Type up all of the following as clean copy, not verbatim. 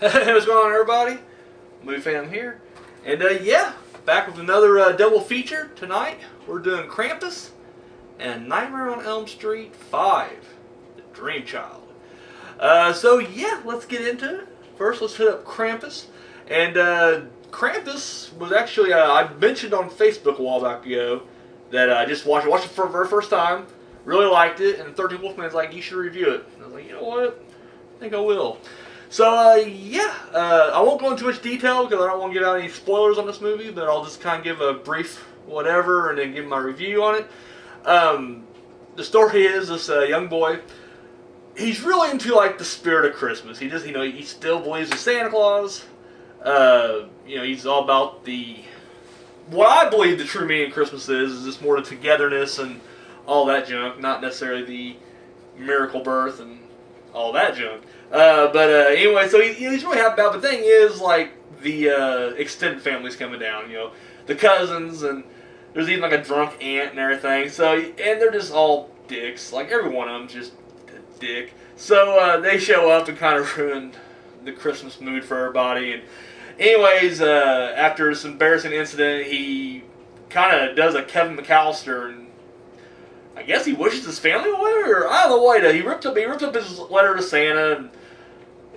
Hey, what's going on, everybody? Movie Fan here. And yeah, back with another double feature tonight. We're doing Krampus and Nightmare on Elm Street 5, The Dream Child. So yeah, let's get into it. First, let's hit up Krampus. And Krampus was actually, I mentioned on Facebook a while back ago that I just watched it for the very first time. Really liked it, and 13 Wolfman's like, you should review it. And I was like, you know what? I think I will. So, yeah, I won't go into much detail because I don't want to give out any spoilers on this movie, but I'll just kind of give a brief whatever and then give my review on it. The story is this young boy, he's really into, like, the spirit of Christmas. He just, he still believes in Santa Claus. He's all about what I believe the true meaning of Christmas is just more the togetherness and all that junk, not necessarily the miracle birth and all that junk. Anyway, so he's really happy about it. The thing is, like, the extended family's coming down, the cousins, and there's even, like, a drunk aunt and everything. So, and they're just all dicks. Like, every one of them's just a dick. So, they show up and kind of ruin the Christmas mood for everybody. And anyways, after this embarrassing incident, he kind of does a Kevin McAllister, and I guess he wishes his family away, or I don't know what he ripped up his letter to Santa. And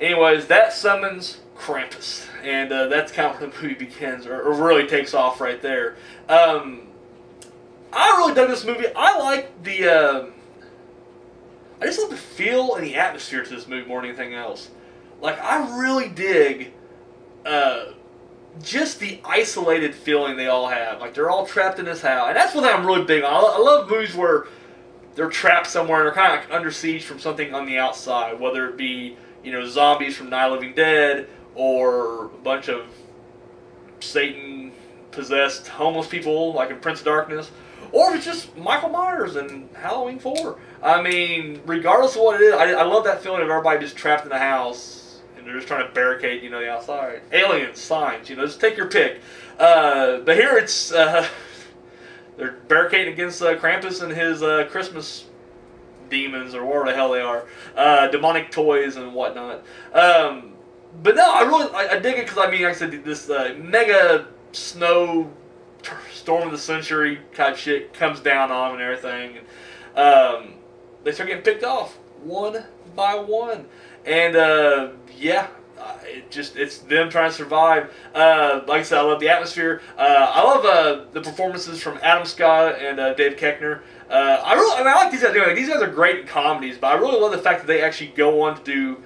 anyways, that summons Krampus, and that's kind of where the movie begins, or really takes off right there. I really dug this movie. I like I just love the feel and the atmosphere to this movie more than anything else. Like, I really dig just the isolated feeling they all have. Like, they're all trapped in this house. And that's one thing I'm really big on. I love movies where they're trapped somewhere and they're kind of like under siege from something on the outside. Whether it be, zombies from Night of the Living Dead, or a bunch of Satan-possessed homeless people, like in Prince of Darkness. Or if it's just Michael Myers in Halloween 4. I mean, regardless of what it is, I love that feeling of everybody just trapped in the house. They're just trying to barricade, the outside. Aliens, signs, just take your pick. But here it's, they're barricading against Krampus and his Christmas demons, or whatever the hell they are. Demonic toys and whatnot. But no, I dig it because, like I said, this mega snow storm of the century type shit comes down on them and everything. And, they start getting picked off one by one. And, it's them trying to survive. Like I said, I love the atmosphere. I love the performances from Adam Scott and Dave Koechner. I like these guys. These guys are great in comedies, but I really love the fact that they actually go on to do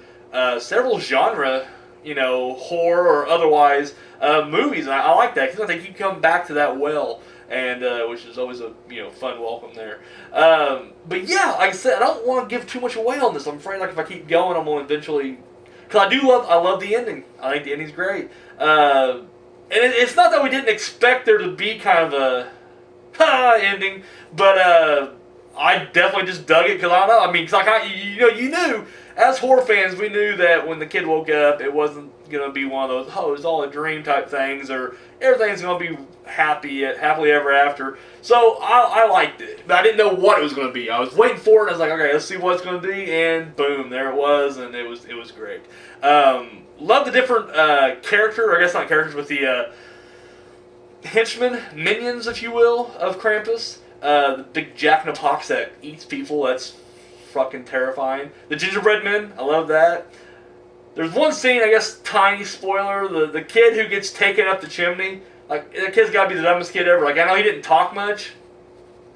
several genre, horror or otherwise movies. And I like that because I think you come back to that well. And which is always a fun welcome there. But yeah, like I said, I don't want to give too much away on this. I'm afraid like if I keep going, I'm gonna eventually. Because I love the ending. I think the ending's great. And it's not that we didn't expect there to be kind of a ending, but I definitely just dug it because I don't know. I mean, cause you knew as horror fans, we knew that when the kid woke up, it wasn't gonna be one of those it's all a dream type things, or everything's gonna be happily ever after. So I liked it, but I didn't know what it was gonna be. I was waiting for it. And I was like, okay, let's see what it's gonna be, and boom, there it was, and it was great. Love the different character, or I guess not characters, but the henchmen, minions, if you will, of Krampus. The big jack-in-the-box that eats people. That's fucking terrifying. The gingerbread men, I love that. There's one scene, I guess, tiny spoiler, the kid who gets taken up the chimney. Like, that kid's got to be the dumbest kid ever. Like, I know he didn't talk much,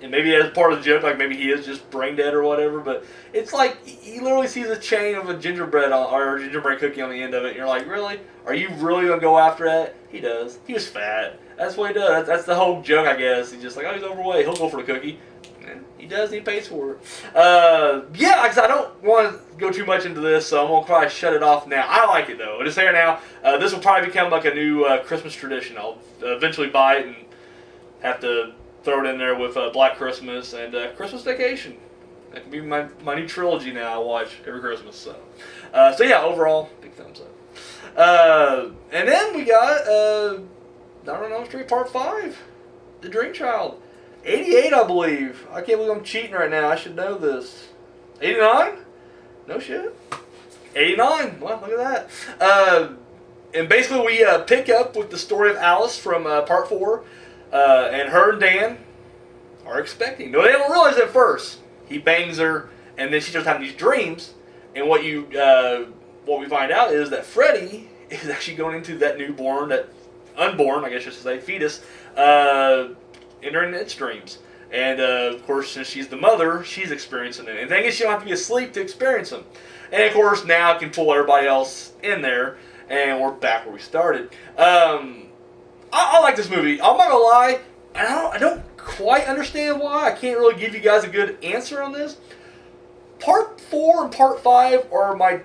and maybe that's part of the joke, like maybe he is just brain dead or whatever, but it's like, he literally sees a chain of a gingerbread or a gingerbread cookie on the end of it, and you're like, really? Are you really going to go after that? He does. He was fat. That's what he does. That's the whole joke, I guess. He's just like, oh, he's overweight. He'll go for the cookie. And he does, and he pays for it. Yeah, like I said, I don't want to go too much into this, so I'm going to probably shut it off now. I like it, though. Just here now, this will probably become like a new Christmas tradition. I'll eventually buy it and have to throw it in there with Black Christmas and Christmas Vacation. That can be my new trilogy now I watch every Christmas. So yeah, overall, big thumbs up. And then we got Nightmare on Elm Street Part 5, The Dream Child. 88, I believe. I can't believe I'm cheating right now. I should know this. 89? No shit. '89. Well, look at that. And basically, we pick up with the story of Alice from part 4, and her and Dan are expecting. No, they don't realize it at first. He bangs her, and then she starts having these dreams. And what we find out is that Freddy is actually going into that unborn, I guess you should say, fetus, entering its dreams. And of course, since she's the mother, she's experiencing it. And the thing is, she don't have to be asleep to experience them. And of course, now it can pull everybody else in there. And we're back where we started. I like this movie. I'm not gonna lie, I don't quite understand why. I can't really give you guys a good answer on this. Part 4 and Part 5 are my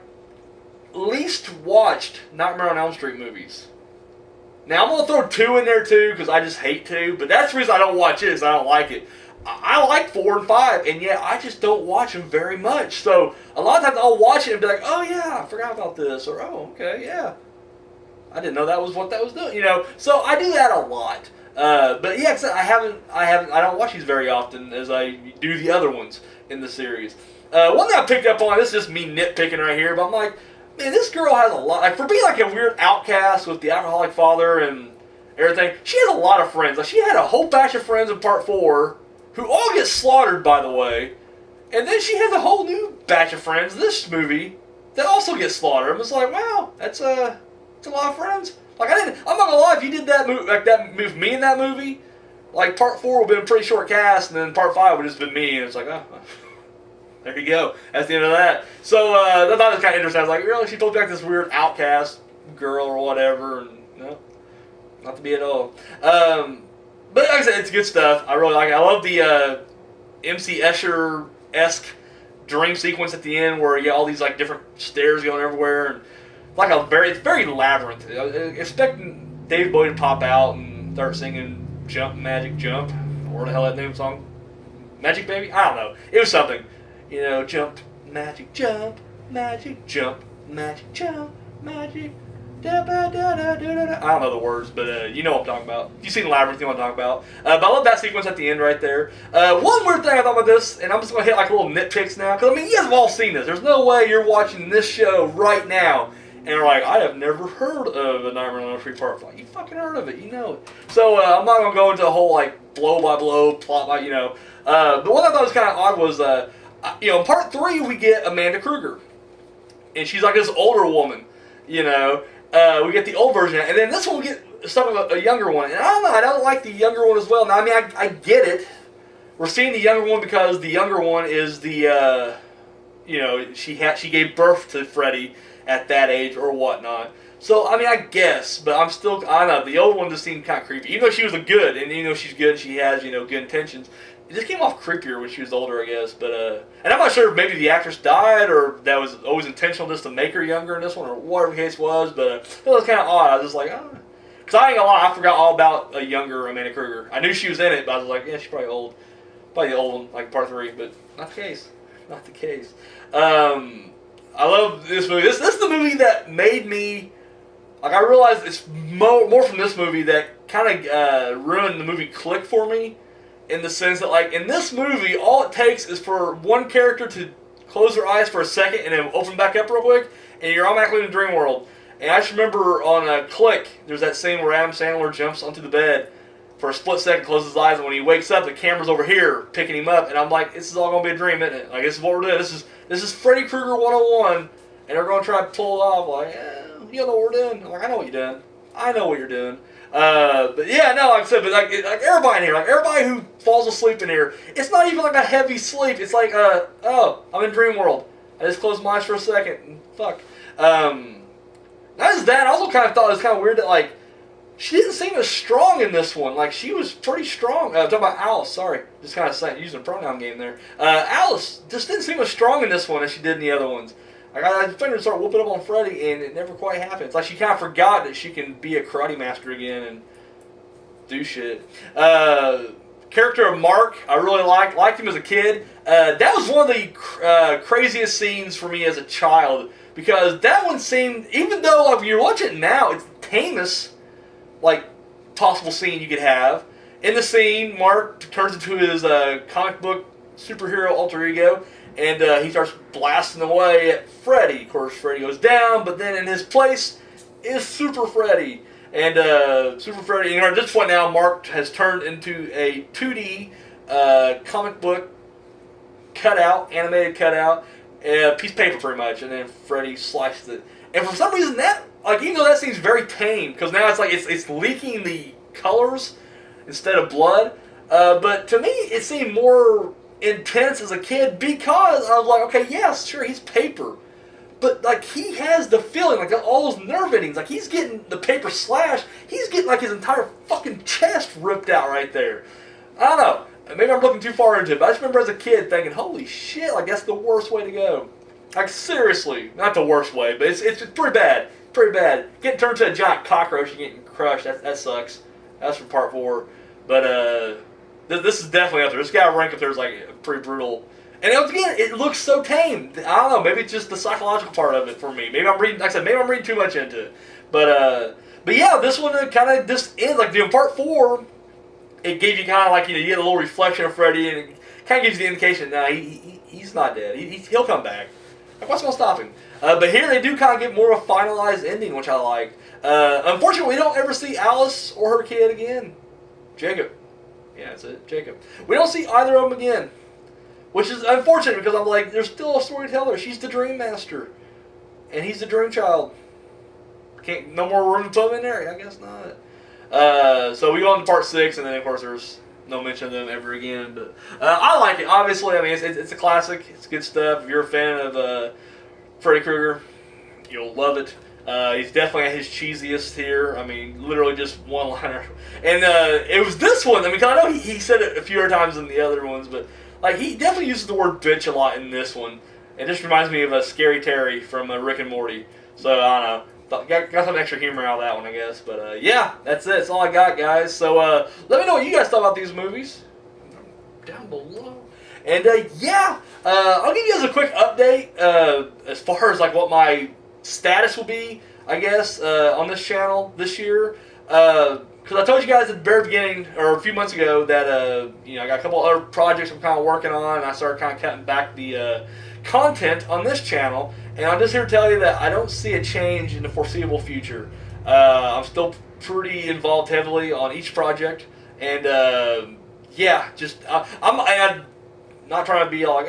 least watched Nightmare on Elm Street movies. Now, I'm going to throw 2 in there too, because I just hate 2, but that's the reason I don't watch it, is I don't like it. I like 4 and 5, and yet I just don't watch them very much. So, a lot of times I'll watch it and be like, oh yeah, I forgot about this, or oh, okay, yeah. I didn't know that was what that was doing, So, I do that a lot. But yeah, I don't watch these very often as I do the other ones in the series. One thing I picked up on, this is just me nitpicking right here, but I'm like, man, this girl has a lot, like, for being like a weird outcast with the alcoholic father and everything, she has a lot of friends. Like, she had a whole batch of friends in part 4, who all get slaughtered, by the way, and then she has a whole new batch of friends in this movie that also get slaughtered. I'm just like, wow, that's a lot of friends. Like, I'm not gonna lie, if you did that movie, like that move, me in that movie, like, part 4 would have been a pretty short cast, and then part 5 would have just been me, and it's like, oh, there you go. That's the end of that. So, I thought it was kind of interesting. I was like, really? She told me like this weird outcast girl or whatever, and no, not to be at all. But like I said, it's good stuff. I really like it. I love the MC Escher-esque dream sequence at the end where you get all these like different stairs going everywhere, and like it's very labyrinth. Expecting David Bowie to pop out and start singing "Jump Magic Jump," or the hell that name song, Magic Baby. I don't know. It was something. Jump, magic, jump, magic, jump, magic, jump, magic, da da da da da da. I don't know the words, but you know what I'm talking about. If you've seen Labyrinth, you know what I'm talking about. But I love that sequence at the end right there. One weird thing I thought about this, and I'm just going to hit like little nitpicks now, because I mean, you guys have all seen this. There's no way you're watching this show right now and are like, I have never heard of a Nightmare on Elm Street Part 5. You fucking heard of it, you know it. So I'm not going to go into a whole like blow by blow plot by, But what I thought was kind of odd was, in part 3 we get Amanda Kruger, and she's like this older woman, we get the old version, and then this one we get some of a younger one, and I don't know, I don't like the younger one as well. Now, I mean, I get it, we're seeing the younger one because the younger one is the, she gave birth to Freddy at that age or whatnot, so, I mean, I guess, but I don't know, the old one just seemed kind of creepy, even though she was a good, and she's good, and she has, good intentions. It just came off creepier when she was older, I guess. But and I'm not sure if maybe the actress died or that was always intentional just to make her younger in this one or whatever the case was. But it was kind of odd. I was just like, oh. Because I ain't gonna lie, I forgot all about a younger Amanda Kruger. I knew she was in it, but I was like, yeah, she's probably old. Probably the old one, like part 3, but not the case. Not the case. I love this movie. This is the movie that made me, like, I realized it's more from this movie that kind of ruined the movie Click for me. In the sense that, like, in this movie, all it takes is for one character to close their eyes for a second and then open back up real quick, and you're automatically in the dream world. And I just remember on Click, there's that scene where Adam Sandler jumps onto the bed for a split second, closes his eyes, and when he wakes up, the camera's over here picking him up, and I'm like, this is all going to be a dream, isn't it? Like, this is what we're doing. This is Freddy Krueger 101, and they're going to try to pull it off. Like, you don't know what we're doing. I'm like, I know what you're doing. I know what you're doing. But yeah, no, like I said, but like everybody in here, like everybody who falls asleep in here, it's not even like a heavy sleep. It's like, oh, I'm in dream world. I just closed my eyes for a second. And fuck. Not just that, I also kind of thought it was kind of weird that like she didn't seem as strong in this one. Like she was pretty strong. I'm talking about Alice. Sorry, just kind of using a pronoun game there. Alice just didn't seem as strong in this one as she did in the other ones. I expected her to start whooping up on Freddy, and it never quite happened. It's like she kind of forgot that she can be a karate master again and do shit. Character of Mark, I really liked him as a kid. That was one of the craziest scenes for me as a child, because that one seemed, even though like, when you watch it now, it's the tamest like possible scene you could have. In the scene, Mark turns into his comic book superhero alter ego, and he starts blasting away at Freddy. Of course, Freddy goes down, but then in his place is Super Freddy. And Super Freddy, at this point now, Mark has turned into a 2D comic book cutout, animated cutout, piece of paper pretty much, and then Freddy sliced it. And for some reason that, even though that seems very tame, because now it's like it's leaking the colors instead of blood, but to me it seemed more intense as a kid because I was like, okay, yes, sure, he's paper. But, he has the feeling, all those nerve endings, he's getting the paper slashed, he's getting, his entire fucking chest ripped out right there. I don't know. Maybe I'm looking too far into it, but I just remember as a kid thinking, holy shit, that's the worst way to go. Seriously, not the worst way, but it's pretty bad. Pretty bad. Getting turned into a giant cockroach and getting crushed, that sucks. That's from part 4. But, this is definitely up there. This guy rank up there is, pretty brutal. And again, it looks so tame. I don't know. Maybe it's just the psychological part of it for me. Maybe I'm reading, maybe I'm reading too much into it. But yeah, this one kind of just ends. In part 4, it gave you kind of you get a little reflection of Freddy, and it kind of gives you the indication, nah, he's not dead. He'll come back. What's going to stop him? But here they do kind of get more of a finalized ending, which I like. Unfortunately, we don't ever see Alice or her kid again. Jacob. Yeah, that's it. Jacob. We don't see either of them again. Which is unfortunate because I'm like, there's still a storyteller. She's the Dream Master. And he's the Dream Child. No more room to put him in there? I guess not. So we go on to part 6, and then of course there's no mention of them ever again. But I like it. Obviously, it's a classic. It's good stuff. If you're a fan of Freddy Krueger, you'll love it. He's definitely at his cheesiest here. Literally just one-liner. And it was this one. Cause I know he said it a few other times in the other ones, but he definitely uses the word bitch a lot in this one. It just reminds me of a Scary Terry from Rick and Morty. So, I don't know. Got some extra humor out of that one, I guess. But, yeah, that's it. That's all I got, guys. So, let me know what you guys thought about these movies down below. And, yeah, I'll give you guys a quick update as far as, what my status will be, I guess, on this channel this year. Because I told you guys at the very beginning, or a few months ago, that I got a couple other projects I'm kind of working on, and I started kind of cutting back the content on this channel. And I'm just here to tell you that I don't see a change in the foreseeable future. I'm still pretty involved heavily on each project, and yeah, I'm not trying to be all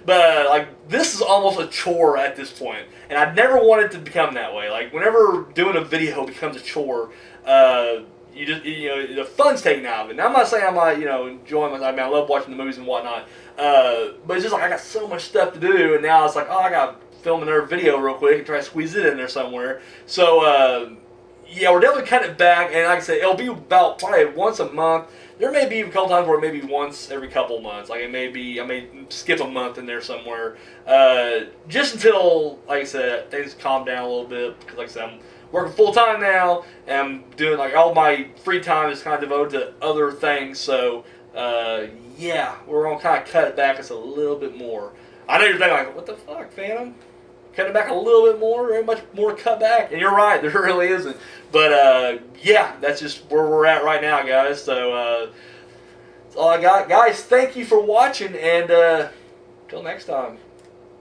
but this is almost a chore at this point, and I never wanted to become that way. Whenever doing a video becomes a chore, the fun's taken out of it. Now, I'm not saying I'm not, enjoying myself. I love watching the movies and whatnot. But it's just I got so much stuff to do, and now it's I got to film another video real quick and try to squeeze it in there somewhere. So, yeah, we're definitely cutting it back, and like I said, it'll be about probably once a month. There may be a couple times where it may be once every couple months. I may skip a month in there somewhere. Just until, like I said, things calm down a little bit. Because, like I said, I'm working full time now, and I'm doing all my free time is kind of devoted to other things. So, yeah, we're gonna kind of cut it back just a little bit more. I know you're thinking what the fuck, Phantom? Cut it back a little bit more, very much more cut back. And you're right, there really isn't. But, yeah, that's just where we're at right now, guys. So, that's all I got. Guys, thank you for watching, and until next time.